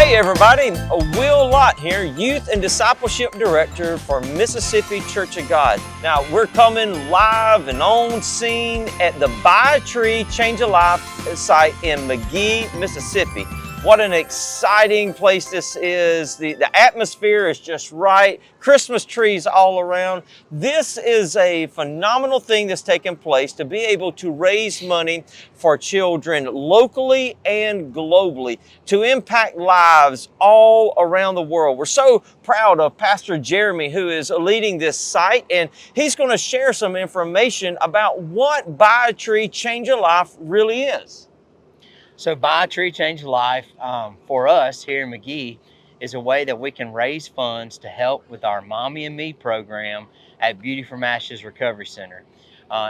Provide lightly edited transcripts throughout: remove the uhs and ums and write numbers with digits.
Hey everybody, Will Lott here, Youth and Discipleship Director for Mississippi Church of God. Now we're coming live and on scene at the Buy a Tree, Change a Life site in Magee, Mississippi. What an exciting place this is. The atmosphere is just right. Christmas trees all around. This is a phenomenal thing that's taking place to be able to raise money for children locally and globally to impact lives all around the world. We're so proud of Pastor Jeremy, who is leading this site, and he's going to share some information about what Buy a Tree, Change a Life really is. So Buy a Tree, Change a Life for us here in Magee is a way that we can raise funds to help with our Mommy and Me program at Beauty from Ashes Recovery Center.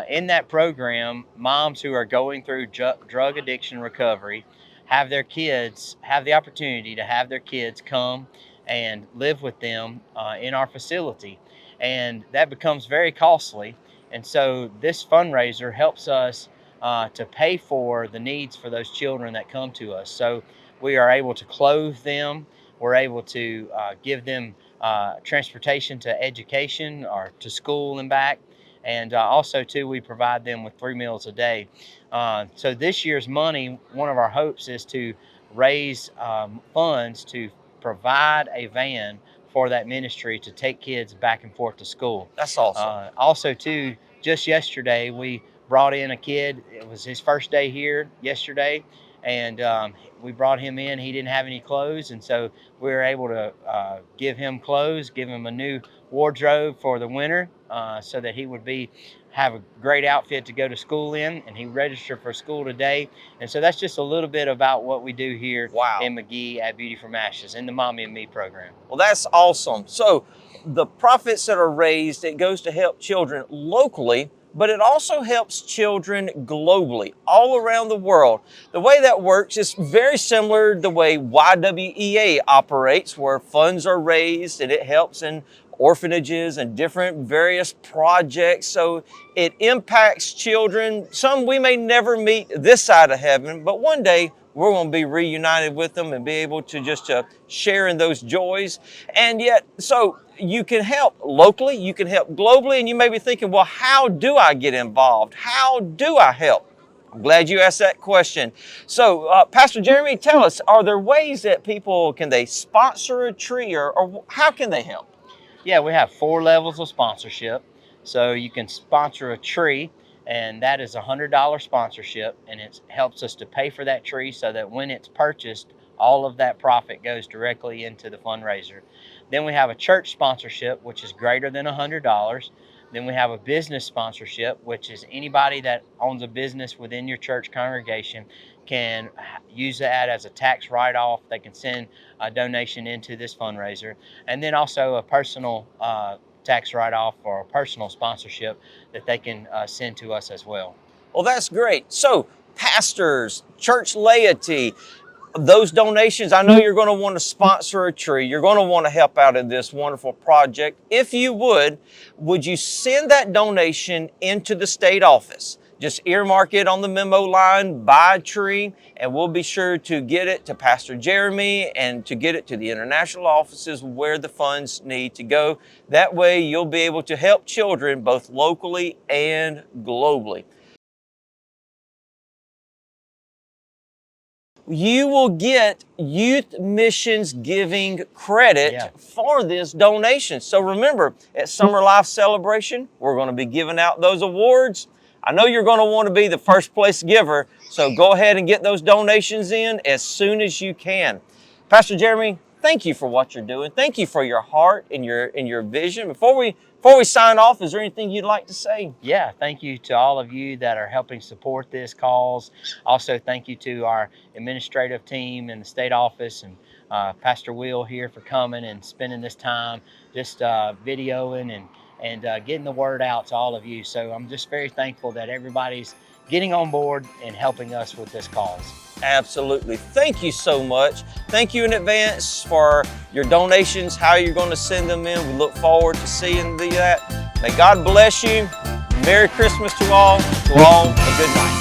In that program, moms who are going through drug addiction recovery have the opportunity to have their kids come and live with them in our facility. And that becomes very costly. And so this fundraiser helps us to pay for the needs for those children that come to us. So we are able to clothe them. We're able to give them transportation to education or to school and back. And also, too, we provide them with 3 meals a day. So this year's money, one of our hopes is to raise funds to provide a van for that ministry to take kids back and forth to school. That's awesome. Also, too, just yesterday, we brought in a kid. It was his first day here yesterday, and we brought him in. He didn't have any clothes, and so we were able to give him clothes, give him a new wardrobe for the winter, so that he would have a great outfit to go to school in. And he registered for school today. And so that's just a little bit about what we do here in Magee at Beauty from Ashes in the Mommy and Me program. Well, that's awesome. So the profits that are raised, it goes to help children locally, but it also helps children globally, all around the world. The way that works is very similar to the way YWEA operates, where funds are raised and it helps in orphanages and different various projects. So it impacts children. Some we may never meet this side of heaven, but one day we're going to be reunited with them and be able to just share in those joys. And yet, so you can help locally, you can help globally, and you may be thinking, well, how do I get involved? How do I help? I'm glad you asked that question. So, Pastor Jeremy, tell us, are there ways that can they sponsor a tree, or how can they help? Yeah, we have 4 levels of sponsorship. So you can sponsor a tree, and that is a $100 sponsorship, and it helps us to pay for that tree so that when it's purchased, all of that profit goes directly into the fundraiser. Then we have a church sponsorship, which is greater than $100. Then we have a business sponsorship, which is anybody that owns a business within your church congregation can use that as a tax write-off. They can send a donation into this fundraiser. And then also a personal tax write-off or a personal sponsorship that they can send to us as well. Well, that's great. So pastors, church laity, those donations, I know you're going to want to sponsor a tree. You're going to want to help out in this wonderful project. If you would you send that donation into the state office? Just earmark it on the memo line, Buy a Tree, and we'll be sure to get it to Pastor Jeremy and to get it to the international offices where the funds need to go. That way you'll be able to help children both locally and globally. You will get Youth Missions Giving credit for this donation. So remember, at Summer Life Celebration, we're going to be giving out those awards. I know you're going to want to be the first place giver, so go ahead and get those donations in as soon as you can. Pastor Jeremy, thank you for what you're doing. Thank you for your heart and your vision. Before we sign off, is there anything you'd like to say? Yeah, thank you to all of you that are helping support this cause. Also, thank you to our administrative team in the state office and Pastor Will here for coming and spending this time just videoing and getting the word out to all of you. So I'm just very thankful that everybody's getting on board and helping us with this cause. Absolutely. Thank you so much. Thank you in advance for your donations, how you're going to send them in. We look forward to seeing that. May God bless you. Merry Christmas to all. To all, a good night.